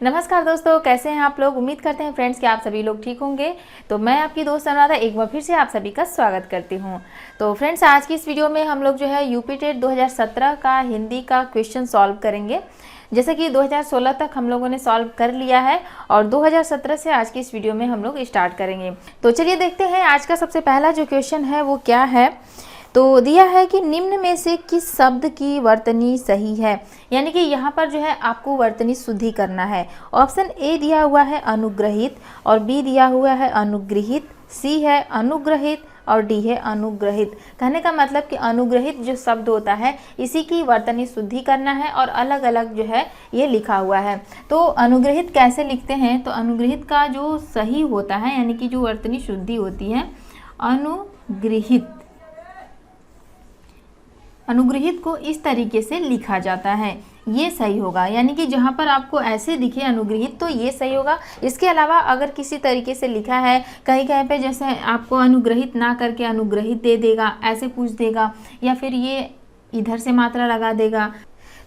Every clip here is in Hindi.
नमस्कार दोस्तों, कैसे हैं आप लोग। उम्मीद करते हैं फ्रेंड्स कि आप सभी लोग ठीक होंगे। तो मैं आपकी दोस्त अनुराधा एक बार फिर से आप सभी का स्वागत करती हूं। तो फ्रेंड्स, आज की इस वीडियो में हम लोग जो है यूपी टेट 2017 का हिंदी का क्वेश्चन सॉल्व करेंगे। जैसे कि 2016 तक हम लोगों ने सॉल्व कर लिया है और 2017 से आज की इस वीडियो में हम लोग स्टार्ट करेंगे। तो चलिए देखते हैं आज का सबसे पहला जो क्वेश्चन है वो क्या है। तो दिया है कि निम्न में से किस शब्द की वर्तनी सही है, यानी कि यहाँ पर जो है आपको वर्तनी शुद्धि करना है। ऑप्शन ए दिया हुआ है अनुग्रहित और बी दिया हुआ है अनुगृहित, सी है अनुग्रहित और डी है अनुग्रहित। कहने का मतलब कि अनुग्रहित जो शब्द होता है इसी की वर्तनी शुद्धि करना है और अलग अलग जो है ये लिखा हुआ है। तो अनुग्रहित कैसे लिखते हैं, तो अनुग्रहित का जो सही होता है यानी कि जो वर्तनी शुद्धि होती है अनुग्रहित, अनुग्रहित को इस तरीके से लिखा जाता है, ये सही होगा। यानी कि जहाँ पर आपको ऐसे दिखे अनुग्रहित तो ये सही होगा। इसके अलावा अगर किसी तरीके से लिखा है कहीं कहीं पे, जैसे आपको अनुग्रहित ना करके अनुग्रहित दे देगा, ऐसे पूछ देगा, या फिर ये इधर से मात्रा लगा देगा,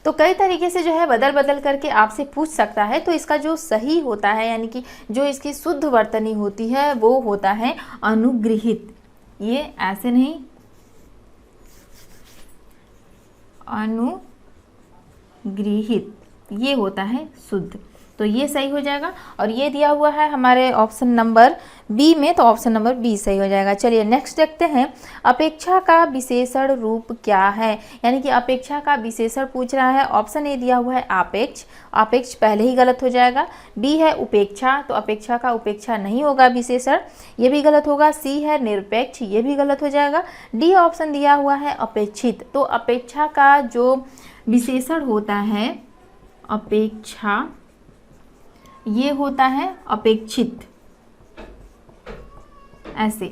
तो कई तरीके से जो है बदल बदल करके आपसे पूछ सकता है। तो इसका जो सही होता है यानी कि जो इसकी शुद्ध वर्तनी होती है वो होता है अनुगृहित। ये ऐसे नहीं, अनुगृहित ये होता है शुद्ध, तो ये सही हो जाएगा। और ये दिया हुआ है हमारे ऑप्शन नंबर बी में, तो ऑप्शन नंबर बी सही हो जाएगा। चलिए नेक्स्ट देखते हैं, अपेक्षा का विशेषण रूप क्या है, यानी कि अपेक्षा का विशेषण पूछ रहा है। ऑप्शन ए दिया हुआ है आपेक्ष, आपेक्ष पहले ही गलत हो जाएगा। बी है उपेक्षा, तो अपेक्षा का उपेक्षा नहीं होगा विशेषण, ये भी गलत होगा। सी है निरपेक्ष, ये भी गलत हो जाएगा। डी ऑप्शन दिया हुआ है अपेक्षित, तो अपेक्षा का जो विशेषण होता है अपेक्षा, ये होता है अपेक्षित, ऐसे,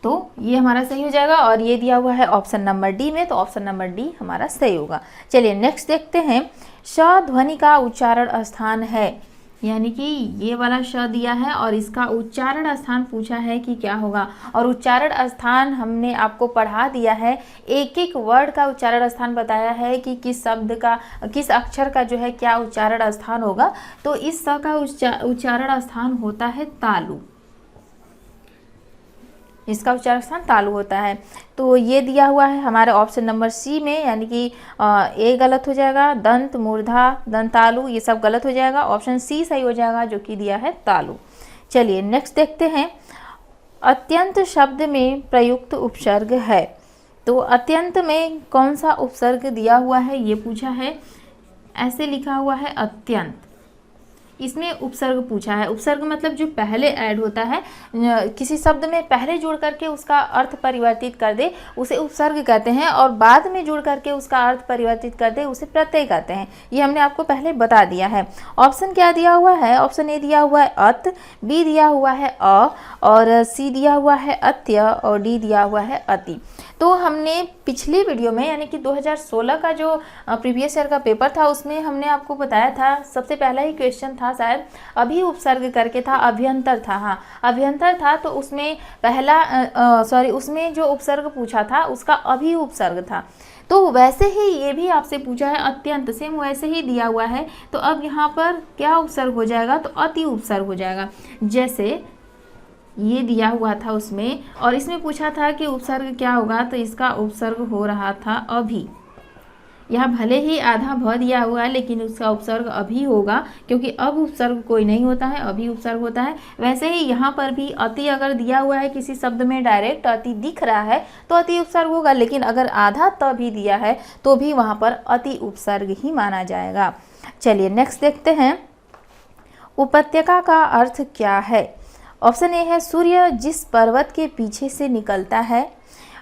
तो ये हमारा सही हो जाएगा। और ये दिया हुआ है ऑप्शन नंबर डी में, तो ऑप्शन नंबर डी हमारा सही होगा। चलिए नेक्स्ट देखते हैं, श ध्वनि का उच्चारण स्थान है, यानी कि ये वाला श दिया है और इसका उच्चारण स्थान पूछा है कि क्या होगा। और उच्चारण स्थान हमने आपको पढ़ा दिया है, एक एक वर्ड का उच्चारण स्थान बताया है कि किस शब्द का, किस अक्षर का जो है क्या उच्चारण स्थान होगा। तो इस स का उच्चारण स्थान होता है तालु, इसका उच्चारण स्थान तालु होता है। तो ये दिया हुआ है हमारे ऑप्शन नंबर सी में, यानी कि ए गलत हो जाएगा, दंत, मूर्धा, दंतालु ये सब गलत हो जाएगा। ऑप्शन सी सही हो जाएगा जो कि दिया है तालु। चलिए नेक्स्ट देखते हैं, अत्यंत शब्द में प्रयुक्त उपसर्ग है, तो अत्यंत में कौन सा उपसर्ग दिया हुआ है ये पूछा है। ऐसे लिखा हुआ है अत्यंत, इसमें उपसर्ग पूछा है। उपसर्ग मतलब जो पहले ऐड होता है, किसी शब्द में पहले जुड़ करके उसका अर्थ परिवर्तित कर दे उसे उपसर्ग कहते हैं, और बाद में जुड़ करके उसका अर्थ परिवर्तित कर दे उसे प्रत्यय कहते हैं। ये हमने आपको पहले बता दिया है। ऑप्शन क्या दिया हुआ है, ऑप्शन ए दिया हुआ है अत, बी दिया हुआ है अ, और सी दिया हुआ है अत्य, और डी दिया हुआ है अति। तो हमने पिछली वीडियो में यानी कि 2016 का जो प्रीवियस ईयर का पेपर था उसमें हमने आपको बताया था, सबसे पहला ही क्वेश्चन था शायद अभी उपसर्ग करके था, अभ्यंतर था, हाँ अभ्यंतर था। तो उसमें पहला उसमें जो उपसर्ग पूछा था उसका अभी उपसर्ग था। तो वैसे ही ये भी आपसे पूछा है अत्यंत, सेम वैसे ही दिया हुआ है। तो अब यहाँ पर क्या उपसर्ग हो जाएगा, तो अति उपसर्ग हो जाएगा। जैसे ये दिया हुआ था उसमें, और इसमें पूछा था कि उपसर्ग क्या होगा, तो इसका उपसर्ग हो रहा था अभी। यहाँ भले ही आधा भ दिया हुआ है लेकिन उसका उपसर्ग अभी होगा, क्योंकि अब उपसर्ग कोई नहीं होता है, अभी उपसर्ग होता है। वैसे ही यहाँ पर भी अति अगर दिया हुआ है किसी शब्द में डायरेक्ट अति दिख रहा है तो अति उपसर्ग होगा, लेकिन अगर आधा त भी दिया है तो भी वहाँ पर अति उपसर्ग ही माना जाएगा। चलिए नेक्स्ट देखते हैं, उपत्यका का अर्थ क्या है। ऑप्शन ए है सूर्य जिस पर्वत के पीछे से निकलता है,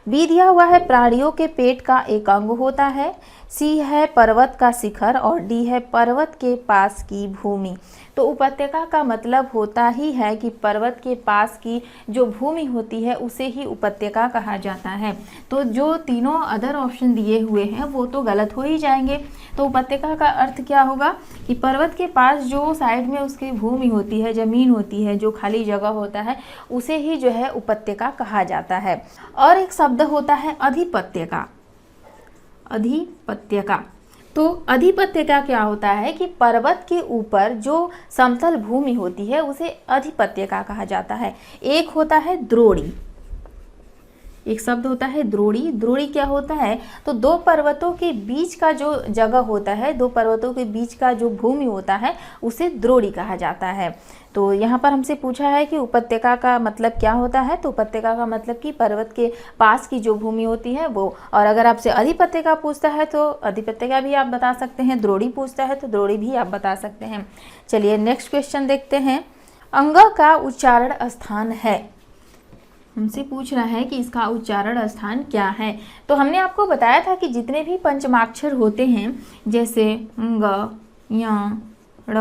बी दिया हुआ है प्राणियों के पेट का एक अंग होता है, सी है पर्वत का शिखर, और डी है पर्वत के पास की भूमि। तो उपत्यका का मतलब होता ही है कि पर्वत के पास की जो भूमि होती है उसे ही उपत्यका कहा जाता है। तो जो तीनों अदर ऑप्शन दिए हुए हैं वो तो गलत हो ही जाएंगे। तो उपत्यका का अर्थ क्या होगा कि पर्वत के पास जो साइड में उसकी भूमि होती है, जमीन होती है, जो खाली जगह होता है उसे ही जो है उपत्यका कहा जाता है। और एक शब्द होता है अधिपत्यका, अधिपत्यका। तो अधिपत्य का क्या होता है कि पर्वत के ऊपर जो समतल भूमि होती है उसे अधिपत्य का कहा जाता है। एक होता है द्रोणी, एक शब्द होता है द्रोणी। द्रोणी क्या होता है, तो दो पर्वतों के बीच का जो जगह होता है, दो पर्वतों के बीच का जो भूमि होता है उसे द्रोणी कहा जाता है। तो यहाँ पर हमसे पूछा है कि उपत्यका का मतलब क्या होता है, तो उपत्यका का मतलब कि पर्वत के पास की जो भूमि होती है वो। और अगर आपसे अधिपत्यका पूछता है तो अधिपत्यका भी आप बता सकते हैं, द्रोणी पूछता है तो द्रोणी भी आप बता सकते हैं। चलिए नेक्स्ट क्वेश्चन देखते हैं। अंग का उच्चारण स्थान है, हमसे पूछ रहा है कि इसका उच्चारण स्थान क्या है। तो हमने आपको बताया था कि जितने भी पंचमाक्षर होते हैं जैसे ङ, य, ड़,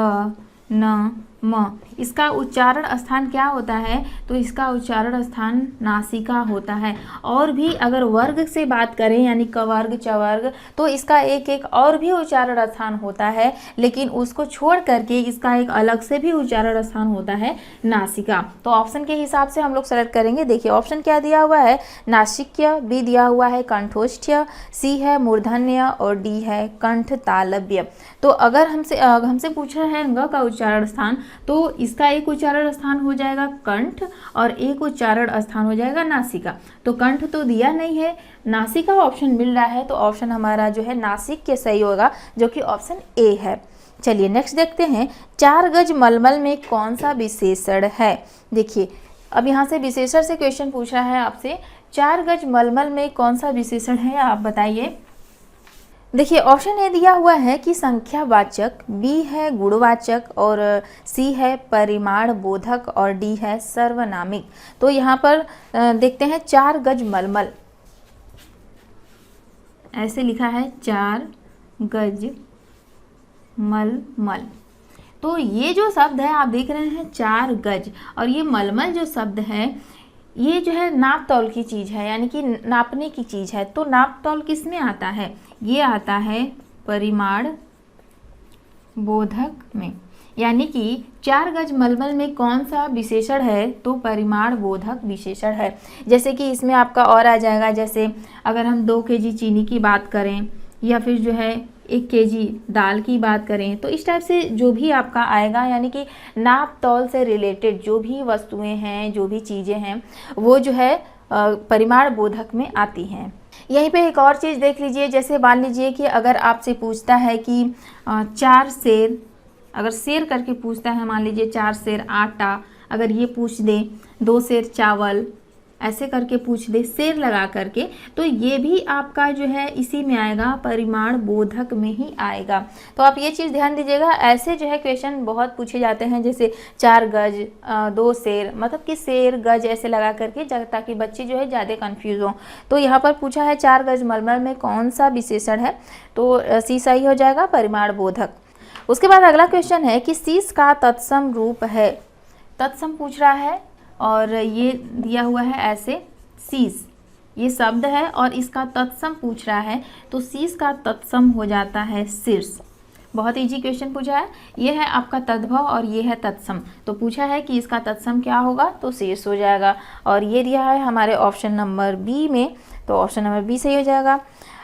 न, म, इसका उच्चारण स्थान क्या होता है, तो इसका उच्चारण स्थान नासिका होता है। और भी अगर वर्ग से बात करें यानी कवर्ग, चवर्ग, तो इसका एक एक और भी उच्चारण स्थान होता है, लेकिन उसको छोड़ करके इसका एक अलग से भी उच्चारण स्थान होता है नासिका। तो ऑप्शन के हिसाब से हम लोग सेलेक्ट करेंगे। देखिए ऑप्शन क्या दिया हुआ है, नासिक्य, बी दिया हुआ है कंठोष्ठ्य, सी है मूर्धन्य और डी है कंठ तालव्य। तो अगर हमसे पूछा है ग का उच्चारण स्थान, तो इसका एक उच्चारण स्थान हो जाएगा कंठ और एक उच्चारण स्थान हो जाएगा नासिका। तो कंठ तो दिया नहीं है, नासिका ऑप्शन मिल रहा है, तो ऑप्शन हमारा जो है नासिक के सही होगा, जो कि ऑप्शन ए है। चलिए नेक्स्ट देखते हैं। 4 गज मलमल में कौन सा विशेषण है। देखिए अब यहाँ से विशेषण से क्वेश्चन पूछा है आपसे, 4 गज मलमल में कौन सा विशेषण है आप बताइए। देखिए ऑप्शन ए दिया हुआ है कि संख्यावाचक, बी है गुणवाचक और सी है परिमाण बोधक और डी है सर्वनामिक। तो यहाँ पर देखते हैं 4 गज मलमल, ऐसे लिखा है 4 गज मलमल। तो ये जो शब्द है आप देख रहे हैं 4 गज, और ये मलमल जो शब्द है ये जो है नाप तौल की चीज़ है, यानी कि नापने की चीज़ है। तो नाप तौल किस में आता है, ये आता है परिमाण बोधक में। यानी कि 4 गज मलमल में कौन सा विशेषण है, तो परिमाण बोधक विशेषण है। जैसे कि इसमें आपका और आ जाएगा, जैसे अगर हम 2 kg चीनी की बात करें या फिर जो है 1 kg दाल की बात करें, तो इस टाइप से जो भी आपका आएगा, यानी कि नाप तौल से रिलेटेड जो भी वस्तुएं हैं, जो भी चीज़ें हैं, वो जो है परिमाण बोधक में आती हैं। यहीं पे एक और चीज़ देख लीजिए, जैसे मान लीजिए कि अगर आपसे पूछता है कि 4 सेर, अगर सेर करके पूछता है, मान लीजिए 4 सेर आटा, अगर ये पूछ दे, 2 सेर चावल, ऐसे करके पूछ दे सेर लगा करके, तो ये भी आपका जो है इसी में आएगा, परिमाण बोधक में ही आएगा। तो आप ये चीज़ ध्यान दीजिएगा। ऐसे जो है क्वेश्चन बहुत पूछे जाते हैं, जैसे 4 गज 2 सेर, मतलब कि सेर गज ऐसे लगा करके, ताकि बच्चे जो है ज़्यादा कन्फ्यूज हों। तो यहाँ पर पूछा है 4 गज मलमल में कौन सा विशेषण है, तो सी सही हो जाएगा, परिमाण बोधक। उसके बाद अगला क्वेश्चन है कि शीश का तत्सम रूप है। तत्सम पूछ रहा है और ये दिया हुआ है ऐसे, शीश ये शब्द है और इसका तत्सम पूछ रहा है, तो शीश का तत्सम हो जाता है शीर्ष। बहुत इजी क्वेश्चन पूछा है। ये है आपका तद्भव और ये है तत्सम, तो पूछा है कि इसका तत्सम क्या होगा, तो शीर्ष हो जाएगा। और ये दिया है हमारे ऑप्शन नंबर बी में, तो ऑप्शन नंबर बी सही हो जाएगा।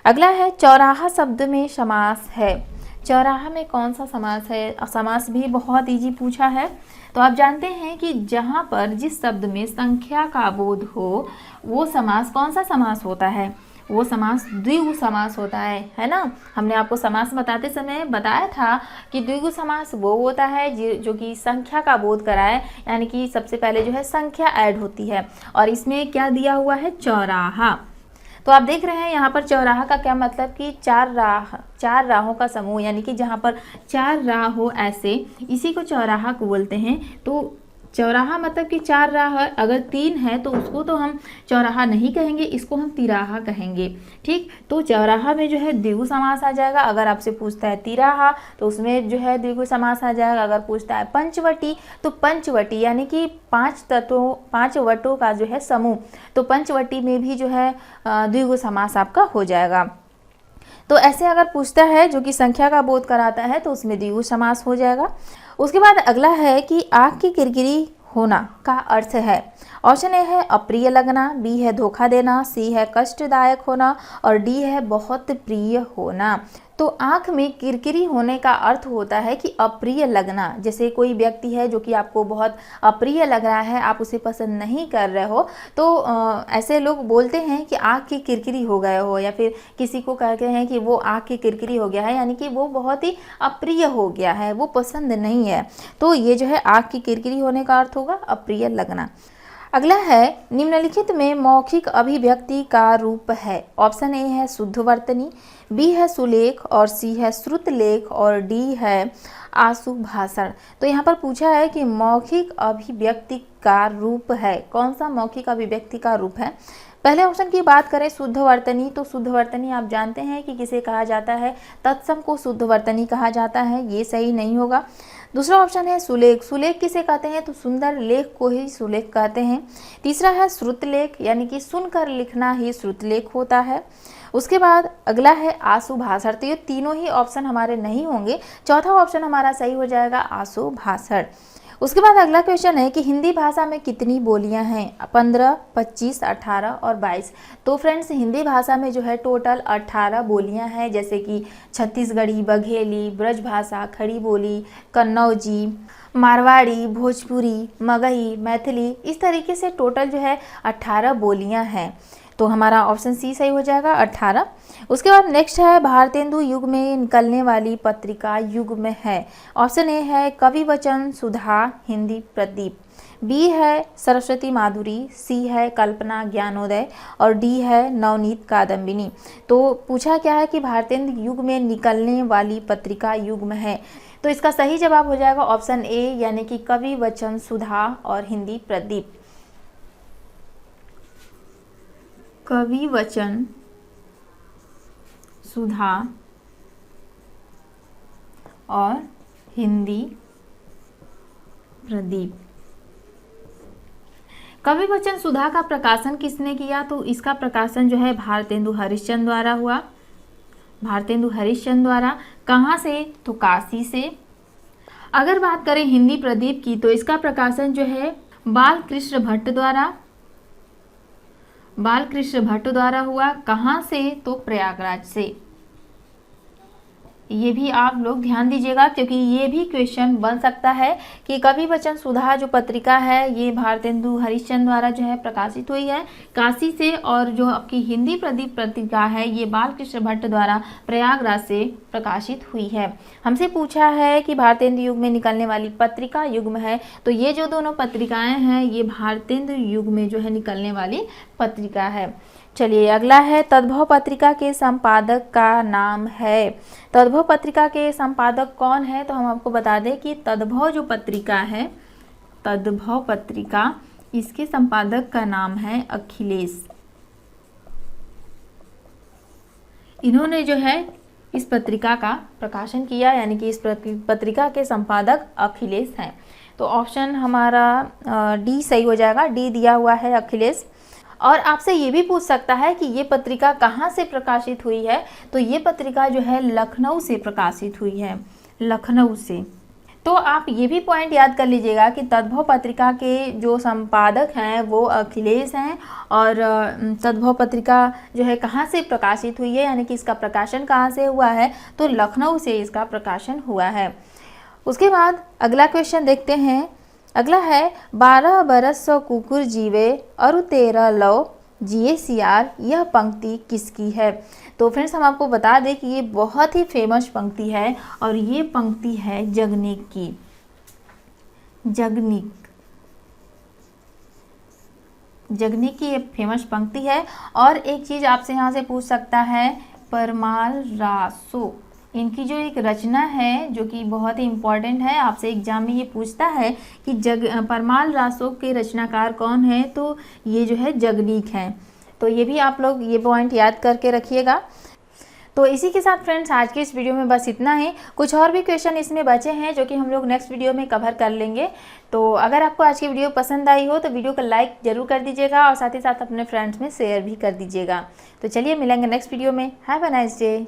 अगला है चौराहा शब्द में समास है। चौराहा में कौन सा समास है, समास भी बहुत इजी पूछा है। तो आप जानते हैं कि जहाँ पर जिस शब्द में संख्या का बोध हो वो समास कौन सा समास होता है, वो समास द्विगु समास होता है ना। हमने आपको समास बताते समय बताया था कि द्विगु समास वो होता है जो कि संख्या का बोध कराए, यानी कि सबसे पहले जो है संख्या ऐड होती है। और इसमें क्या दिया हुआ है, चौराहा। तो आप देख रहे हैं यहाँ पर चौराहा का क्या मतलब कि 4 राहों का समूह, यानी कि जहाँ पर 4 राह हो ऐसे, इसी को चौराहा को बोलते हैं। तो चौराहा मतलब कि 4 राह, अगर 3 है तो उसको तो हम चौराहा नहीं कहेंगे, इसको हम तिराहा कहेंगे। ठीक, तो चौराहा में जो है द्विगु समास आ जाएगा। अगर आपसे पूछता है तिराहा तो उसमें जो है द्विगु समास आ जाएगा। अगर पूछता है पंचवटी तो पंचवटी यानी कि 5 वटों का जो है समूह, तो पंचवटी में भी जो है द्विगु समास आपका हो जाएगा। तो ऐसे अगर पूछता है जो कि संख्या का बोध कराता है तो उसमें द्विगु समास हो जाएगा। उसके बाद अगला है कि आँख की किरकिरी होना का अर्थ है। ऑप्शन ए है अप्रिय लगना, बी है धोखा देना, सी है कष्टदायक होना और डी है बहुत प्रिय होना। तो आँख में किरकिरी होने का अर्थ होता है कि अप्रिय लगना। जैसे कोई व्यक्ति है जो कि आपको बहुत अप्रिय लग रहा है, आप उसे पसंद नहीं कर रहे हो, तो ऐसे लोग बोलते हैं कि आँख की किरकिरी हो गए हो, या फिर किसी को कहते हैं कि वो आँख की किरकिरी हो गया है, यानी कि वो बहुत ही अप्रिय हो गया है, वो पसंद नहीं है। तो ये जो है आँख की किरकिरी होने का अर्थ होगा अप्रिय लगना। अगला है निम्नलिखित में मौखिक अभिव्यक्ति का रूप है। ऑप्शन ए है शुद्धवर्तनी, बी है सुलेख, और सी है श्रुतलेख, और डी है आशु भाषण। तो यहाँ पर पूछा है कि मौखिक अभिव्यक्ति का रूप है, कौन सा मौखिक अभिव्यक्ति का रूप है। पहले ऑप्शन की बात करें शुद्धवर्तनी, तो शुद्धवर्तनी आप जानते हैं कि किसे कहा जाता है, तत्सम को शुद्धवर्तनी कहा जाता है, ये सही नहीं होगा। दूसरा ऑप्शन है सुलेख, सुलेख किसे कहते हैं, तो सुंदर लेख को ही सुलेख कहते हैं। तीसरा है श्रुतलेख, यानी कि सुनकर लिखना ही श्रुतलेख होता है। उसके बाद अगला है आशु भाषण। तो ये तीनों ही ऑप्शन हमारे नहीं होंगे, चौथा ऑप्शन हमारा सही हो जाएगा आशु भाषण। उसके बाद अगला क्वेश्चन है कि हिंदी भाषा में कितनी बोलियां हैं, 15, 25, 18 और 22। तो फ्रेंड्स हिंदी भाषा में जो है टोटल 18 बोलियां हैं, जैसे कि छत्तीसगढ़ी, बघेली, ब्रजभाषा, खड़ी बोली, कन्नौजी, मारवाड़ी, भोजपुरी, मगही, मैथिली, इस तरीके से टोटल जो है 18 बोलियां हैं। तो हमारा ऑप्शन सी सही हो जाएगा 18। उसके बाद नेक्स्ट है भारतेंदु युग में निकलने वाली पत्रिका युग में है। ऑप्शन ए है कवि वचन, सुधा, हिंदी प्रदीप, बी है सरस्वती माधुरी, सी है कल्पना ज्ञानोदय, और डी है नवनीत कादम्बिनी। तो पूछा क्या है कि भारतेंदु युग में निकलने वाली पत्रिका युग में है, तो इसका सही जवाब हो जाएगा ऑप्शन ए, यानी कि कवि वचन, सुधा और हिंदी प्रदीप। कवि वचन, सुधा और हिंदी प्रदीप। कवि वचन सुधा का प्रकाशन किसने किया, तो इसका प्रकाशन जो है भारतेंदु हरिश्चंद्र द्वारा हुआ। भारतेंदु हरिश्चंद्र द्वारा। कहाँ से, तो काशी से। अगर बात करें हिंदी प्रदीप की, तो इसका प्रकाशन जो है बालकृष्ण भट्ट द्वारा, बालकृष्ण भट्ट द्वारा हुआ। कहाँ से, तो प्रयागराज से। ये भी आप लोग ध्यान दीजिएगा, क्योंकि ये भी क्वेश्चन बन सकता है कि कवि वचन सुधा जो पत्रिका है ये भारतेंदु हरिश्चंद्र द्वारा जो है प्रकाशित हुई है काशी से, और जो आपकी हिंदी प्रदीप पत्रिका है ये बालकृष्ण भट्ट द्वारा प्रयागराज से प्रकाशित हुई है। हमसे पूछा है कि भारतेंदु युग में निकलने वाली पत्रिका युग में है, तो ये जो दोनों पत्रिकाएं हैं ये भारतेंदु युग में जो है निकलने वाली पत्रिका है। चलिए अगला है तद्भव पत्रिका के संपादक का नाम है। तद्भव पत्रिका के संपादक कौन है, तो हम आपको बता दें कि तद्भव जो पत्रिका है, तद्भव पत्रिका, इसके संपादक का नाम है अखिलेश। इन्होंने जो है इस पत्रिका का प्रकाशन किया, यानी कि इस पत्रिका के संपादक अखिलेश हैं। तो ऑप्शन हमारा डी सही हो जाएगा, डी दिया हुआ है अखिलेश। और आपसे ये भी पूछ सकता है कि ये पत्रिका कहाँ से प्रकाशित हुई है, तो ये पत्रिका जो है लखनऊ से प्रकाशित हुई है, लखनऊ से। तो आप ये भी पॉइंट याद कर लीजिएगा कि तद्भव पत्रिका के जो संपादक हैं वो अखिलेश हैं, और तद्भव पत्रिका जो है कहाँ से प्रकाशित हुई है, यानी कि इसका प्रकाशन कहाँ से हुआ है, तो लखनऊ से इसका प्रकाशन हुआ है। उसके बाद अगला क्वेश्चन देखते हैं। अगला है 12 बरस सौ कुकुर जीवे और 13 लौ जिए सियार, यह पंक्ति किसकी है। तो फ्रेंड्स हम आपको बता दें कि ये बहुत ही फेमस पंक्ति है, और ये पंक्ति है जगनीक की। जगनीक की ये फेमस पंक्ति है। और एक चीज़ आपसे यहाँ से पूछ सकता है, परमाल रासो, इनकी जो एक रचना है जो कि बहुत ही इम्पॉर्टेंट है, आपसे एग्जाम में ये पूछता है कि परमाल रासो के रचनाकार कौन है, तो ये जो है जगनीक हैं। तो ये भी आप लोग ये पॉइंट याद करके रखिएगा। तो इसी के साथ फ्रेंड्स आज के इस वीडियो में बस इतना ही। कुछ और भी क्वेश्चन इसमें बचे हैं जो कि हम लोग नेक्स्ट वीडियो में कवर कर लेंगे। तो अगर आपको आज की वीडियो पसंद आई हो तो वीडियो को लाइक जरूर कर दीजिएगा, और साथ ही साथ अपने फ्रेंड्स में शेयर भी कर दीजिएगा। तो चलिए मिलेंगे नेक्स्ट वीडियो में। Have a nice day.